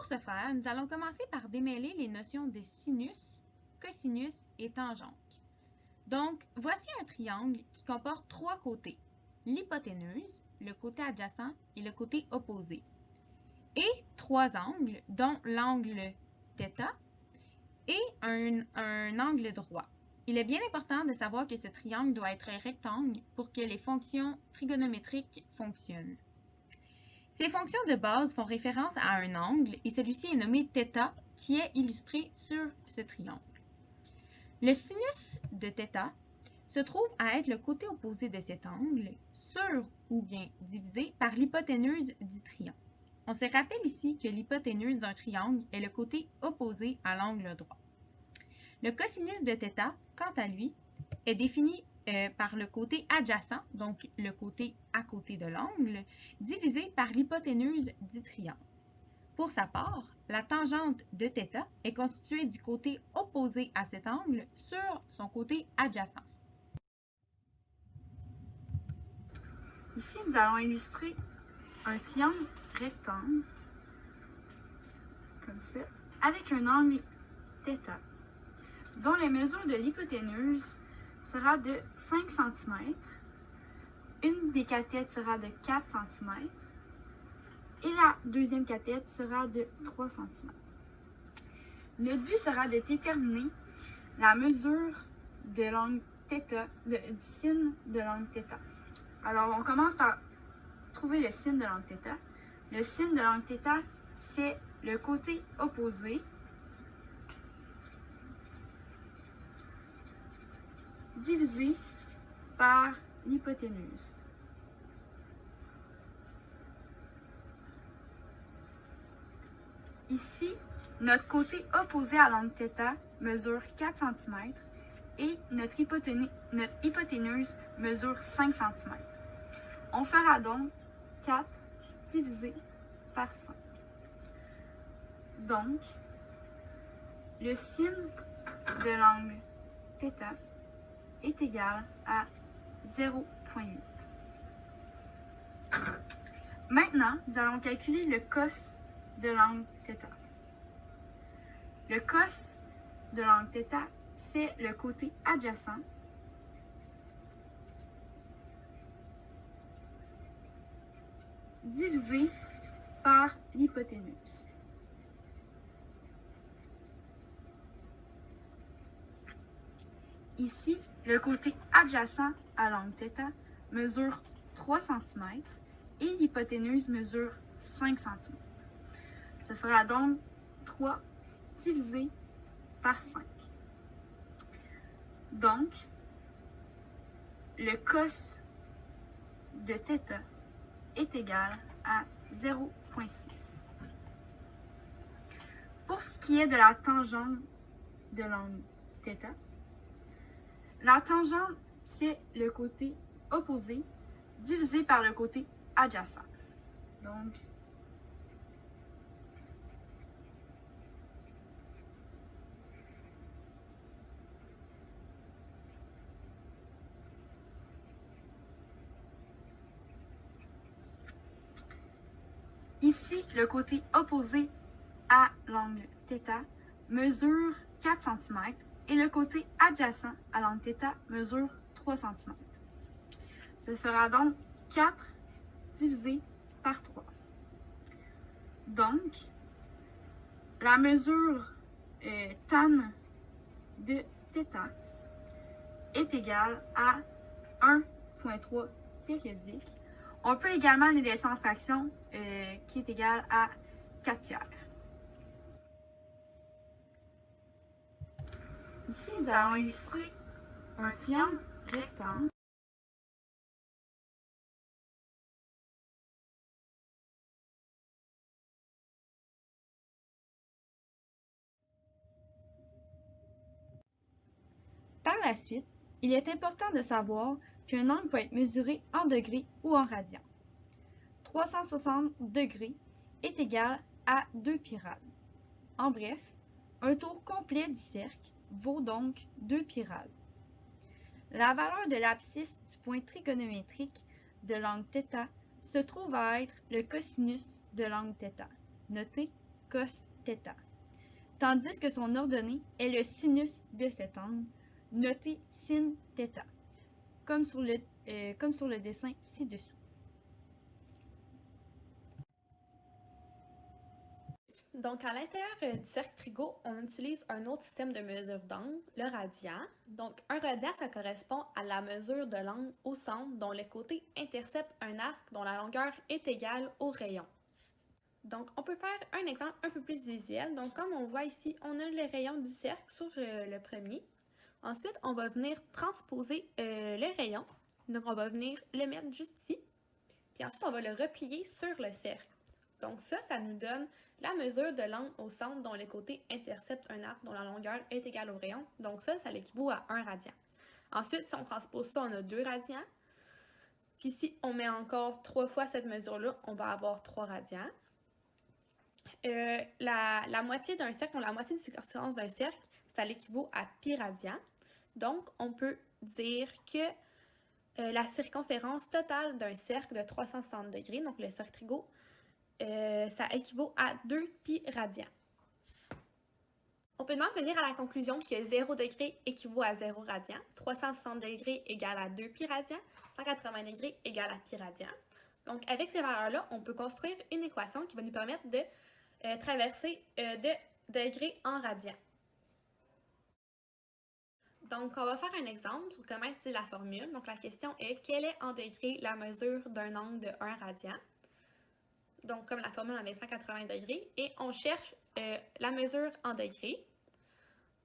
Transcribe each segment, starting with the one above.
Pour ce faire, nous allons commencer par démêler les notions de sinus, cosinus et tangente. Donc, voici un triangle qui comporte trois côtés, l'hypoténuse, le côté adjacent et le côté opposé, et trois angles, dont l'angle θ et un angle droit. Il est bien important de savoir que ce triangle doit être rectangle pour que les fonctions trigonométriques fonctionnent. Ces fonctions de base font référence à un angle et celui-ci est nommé θ qui est illustré sur ce triangle. Le sinus de θ se trouve à être le côté opposé de cet angle sur ou bien divisé par l'hypoténuse du triangle. On se rappelle ici que l'hypoténuse d'un triangle est le côté opposé à l'angle droit. Le cosinus de θ, quant à lui, est défini par le côté adjacent, donc le côté à côté de l'angle, divisé par l'hypoténuse du triangle. Pour sa part, la tangente de θ est constituée du côté opposé à cet angle sur son côté adjacent. Ici, nous allons illustrer un triangle rectangle, comme ça, avec un angle θ, dont les mesures de l'hypoténuse sera de 5 cm, une des cathètes sera de 4 cm, et la deuxième cathète sera de 3 cm. Notre but sera de déterminer la mesure de l'angle θ, du sin de l'angle θ. Alors, on commence par trouver le sin de l'angle θ. Le sin de l'angle θ, c'est le côté opposé divisé par l'hypoténuse. Ici, notre côté opposé à l'angle θ mesure 4 cm et notre hypoténuse mesure 5 cm. On fera donc 4 divisé par 5. Donc, le sin de l'angle θ est égal à 0,8. Maintenant, nous allons calculer le cos de l'angle θ. Le cos de l'angle θ, c'est le côté adjacent divisé par l'hypoténuse. Ici, le côté adjacent à l'angle θ mesure 3 cm et l'hypoténuse mesure 5 cm. Ça fera donc 3 divisé par 5. Donc, le cos de θ est égal à 0,6. Pour ce qui est de la tangente de l'angle θ, la tangente, c'est le côté opposé divisé par le côté adjacent. Donc, ici, le côté opposé à l'angle θ mesure 4 cm et le côté adjacent à l'angle θ mesure 3 cm. Ça fera donc 4 divisé par 3. Donc, la mesure tan de θ est égale à 1,3 périodique. On peut également les laisser en fraction qui est égale à 4 tiers. Ici, nous allons illustrer un triangle rectangle. Par la suite, il est important de savoir qu'un angle peut être mesuré en degrés ou en radians. 360 degrés est égal à 2 pyrales. En bref, un tour complet du cercle vaut donc 2 pyrales. La valeur de l'abscisse du point trigonométrique de l'angle θ se trouve à être le cosinus de l'angle θ, noté cos θ, tandis que son ordonnée est le sinus de cet angle, noté sin θ, comme sur le dessin ci-dessous. Donc, à l'intérieur du cercle trigo, on utilise un autre système de mesure d'angle, le radian. Donc, un radian, ça correspond à la mesure de l'angle au centre dont les côtés interceptent un arc dont la longueur est égale au rayon. Donc, on peut faire un exemple un peu plus visuel. Donc, comme on voit ici, on a le rayon du cercle sur le premier. Ensuite, on va venir transposer le rayon. Donc, on va venir le mettre juste ici. Puis ensuite, on va le replier sur le cercle. Donc ça nous donne la mesure de l'angle au centre dont les côtés interceptent un arc dont la longueur est égale au rayon. Donc ça l'équivaut à 1 radian. Ensuite, si on transpose ça, on a 2 radians. Puis si on met encore 3 fois cette mesure-là, on va avoir 3 radians. La moitié d'un cercle, la moitié de circonférence d'un cercle, ça l'équivaut à pi radian. Donc, on peut dire que la circonférence totale d'un cercle de 360 degrés, donc le cercle trigo, ça équivaut à 2 pi radians. On peut donc venir à la conclusion que 0 degré équivaut à 0 radian, 360 degrés égale à 2 pi radian, 180 degrés égale à pi radian. Donc, avec ces valeurs-là, on peut construire une équation qui va nous permettre de traverser de degrés en radians. Donc, on va faire un exemple sur comment utiliser la formule. Donc, la question est, quelle est en degrés la mesure d'un angle de 1 radian? Donc, comme la formule avait 180 degrés, et on cherche la mesure en degrés.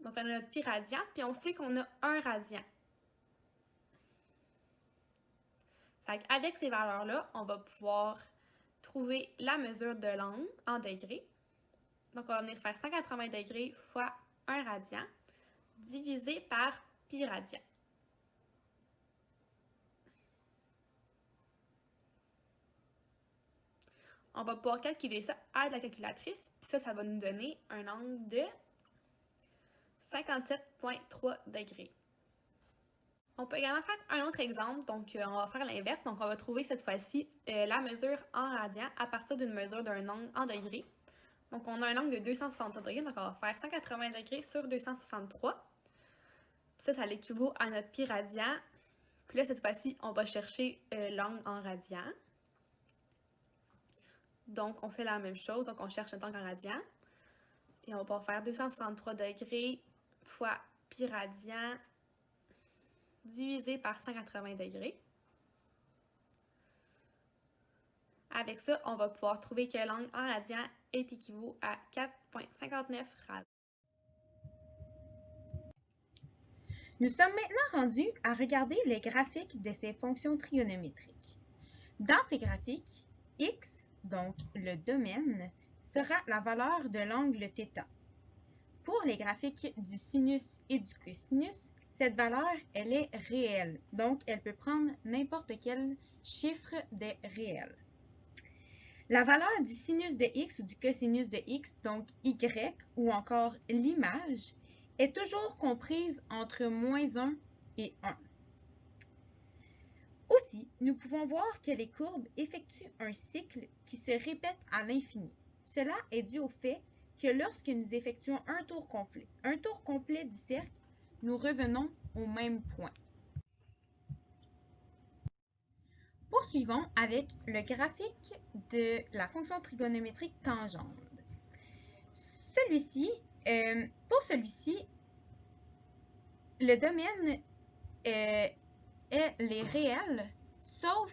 Donc, on a notre pi radian, puis on sait qu'on a 1 radian. Fait avec ces valeurs-là, on va pouvoir trouver la mesure de l'angle en degrés. Donc, on va venir faire 180 degrés fois 1 radian divisé par pi radian. On va pouvoir calculer ça avec la calculatrice, puis ça va nous donner un angle de 57,3 degrés. On peut également faire un autre exemple, donc on va faire l'inverse. Donc, on va trouver cette fois-ci la mesure en radian à partir d'une mesure d'un angle en degrés. Donc, on a un angle de 263 degrés, donc on va faire 180 degrés sur 263. Ça l'équivaut à notre pi radian. Puis là, cette fois-ci, on va chercher l'angle en radian. Donc, on fait la même chose. Donc, on cherche notre angle en radian. Et on va pouvoir faire 263 degrés fois pi radian divisé par 180 degrés. Avec ça, on va pouvoir trouver que l'angle en radian est équivaut à 4,59 radians. Nous sommes maintenant rendus à regarder les graphiques de ces fonctions trigonométriques. Dans ces graphiques, x, donc le domaine, sera la valeur de l'angle θ. Pour les graphiques du sinus et du cosinus, cette valeur, elle est réelle, donc elle peut prendre n'importe quel chiffre des réels. La valeur du sinus de x ou du cosinus de x, donc y ou encore l'image, est toujours comprise entre -1 et 1. Aussi, nous pouvons voir que les courbes effectuent un cycle qui se répète à l'infini. Cela est dû au fait que lorsque nous effectuons un tour complet du cercle, nous revenons au même point. Poursuivons avec le graphique de la fonction trigonométrique tangente. Pour celui-ci, le domaine est les réels, sauf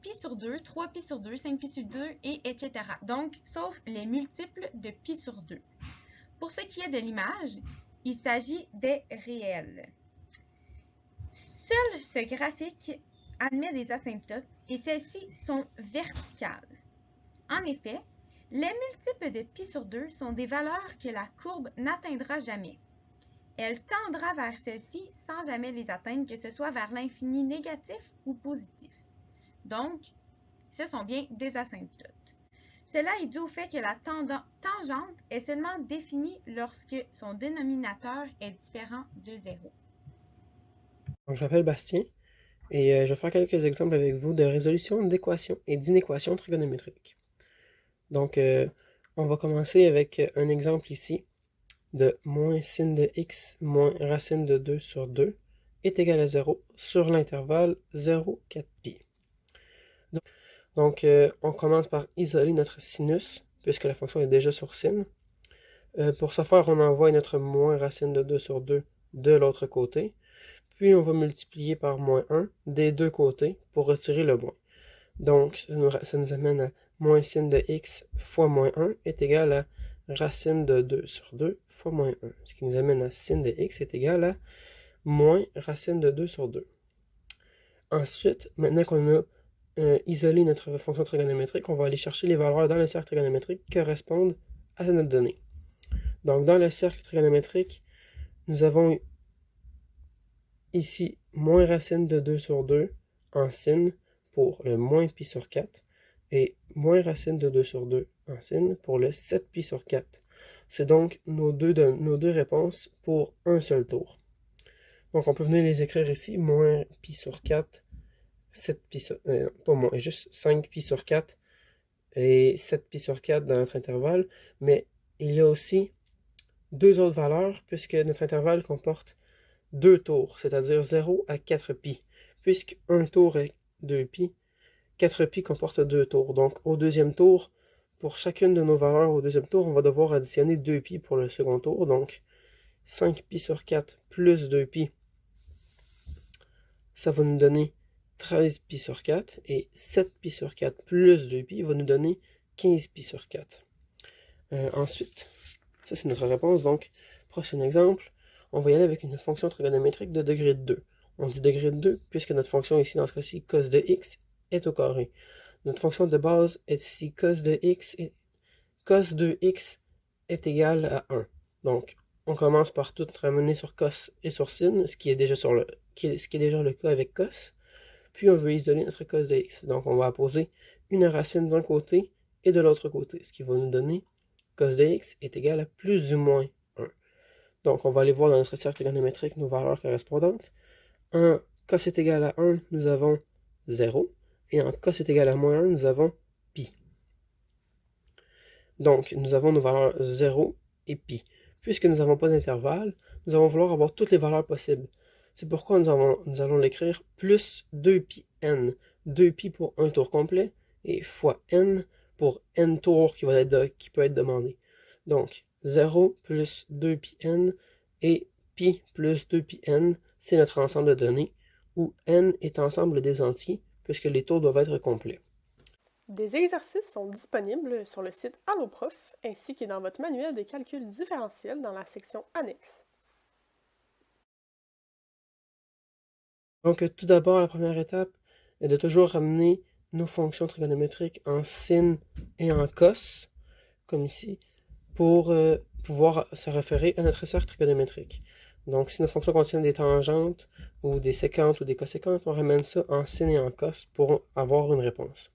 pi sur 2, 3pi sur 2, 5pi sur 2, et etc. Donc, sauf les multiples de pi sur 2. Pour ce qui est de l'image, il s'agit des réels. Seul ce graphique admet des asymptotes et celles-ci sont verticales. En effet, les multiples de pi sur 2 sont des valeurs que la courbe n'atteindra jamais. Elle tendra vers celles-ci sans jamais les atteindre, que ce soit vers l'infini négatif ou positif. Donc, ce sont bien des asymptotes. Cela est dû au fait que la tangente est seulement définie lorsque son dénominateur est différent de 0. Donc, je m'appelle Bastien et je vais faire quelques exemples avec vous de résolution d'équations et d'inéquations trigonométriques. Donc, On va commencer avec un exemple ici de moins sin de x moins racine de 2 sur 2 est égal à 0 sur l'intervalle 0, 4pi. Donc, on commence par isoler notre sinus, puisque la fonction est déjà sur sin. Pour ce faire, on envoie notre moins racine de 2 sur 2 de l'autre côté. Puis, on va multiplier par moins 1 des deux côtés pour retirer le moins. Donc, ça nous amène à moins sin de x fois moins 1 est égal à racine de 2 sur 2 fois moins 1. Ce qui nous amène à sin de x est égal à moins racine de 2 sur 2. Ensuite, maintenant qu'on a isolé notre fonction trigonométrique, on va aller chercher les valeurs dans le cercle trigonométrique qui correspondent à notre donnée. Donc, dans le cercle trigonométrique, nous avons ici moins racine de 2 sur 2 en sin pour le moins pi sur 4 et moins racine de 2 sur 2 en sin pour le 7 pi sur 4. C'est donc nos deux réponses pour un seul tour. Donc, on peut venir les écrire ici, moins pi sur 4, 7 pi sur... pas moins, juste 5 pi sur 4 et 7 pi sur 4 dans notre intervalle. Mais il y a aussi deux autres valeurs, puisque notre intervalle comporte deux tours, c'est-à-dire 0 à 4 pi. Puisque un tour est 2 pi, 4 pi comporte deux tours. Donc, au deuxième tour, pour chacune de nos valeurs au deuxième tour, on va devoir additionner 2 pi pour le second tour. Donc, 5 pi sur 4 plus 2 pi, ça va nous donner 13 pi sur 4. Et 7 pi sur 4 plus 2 pi va nous donner 15 pi sur 4. Ensuite, ça c'est notre réponse. Donc, prochain exemple, on va y aller avec une fonction trigonométrique de degré de 2. On dit degré de 2 puisque notre fonction ici, dans ce cas-ci, cos de x, est au carré. Notre fonction de base est ici cos de x et cos de x est égal à 1. Donc, on commence par tout ramener sur cos et sur sin, ce qui est déjà le cas avec cos. Puis on veut isoler notre cos de x. Donc, on va apposer une racine d'un côté et de l'autre côté, ce qui va nous donner cos de x est égal à plus ou moins 1. Donc, on va aller voir dans notre cercle trigonométrique nos valeurs correspondantes. En cos est égal à 1, nous avons 0. Et en cos est égal à moins 1, nous avons pi. Donc, nous avons nos valeurs 0 et pi. Puisque nous n'avons pas d'intervalle, nous allons vouloir avoir toutes les valeurs possibles. C'est pourquoi nous allons l'écrire plus 2pi n. 2pi pour un tour complet et fois n pour n tours qui peut être demandé. Donc, 0 plus 2pi n et pi plus 2pi n, c'est notre ensemble de données, où n est ensemble des entiers, puisque les tours doivent être complets. Des exercices sont disponibles sur le site Alloprof, ainsi que dans votre manuel des calculs différentiels dans la section Annexes. Donc, tout d'abord, la première étape est de toujours ramener nos fonctions trigonométriques en sin et en cos, comme ici, pour pouvoir se référer à notre cercle trigonométrique. Donc, si nos fonctions contiennent des tangentes, ou des séquentes, ou des coséquentes, on ramène ça en sin et en cos pour avoir une réponse.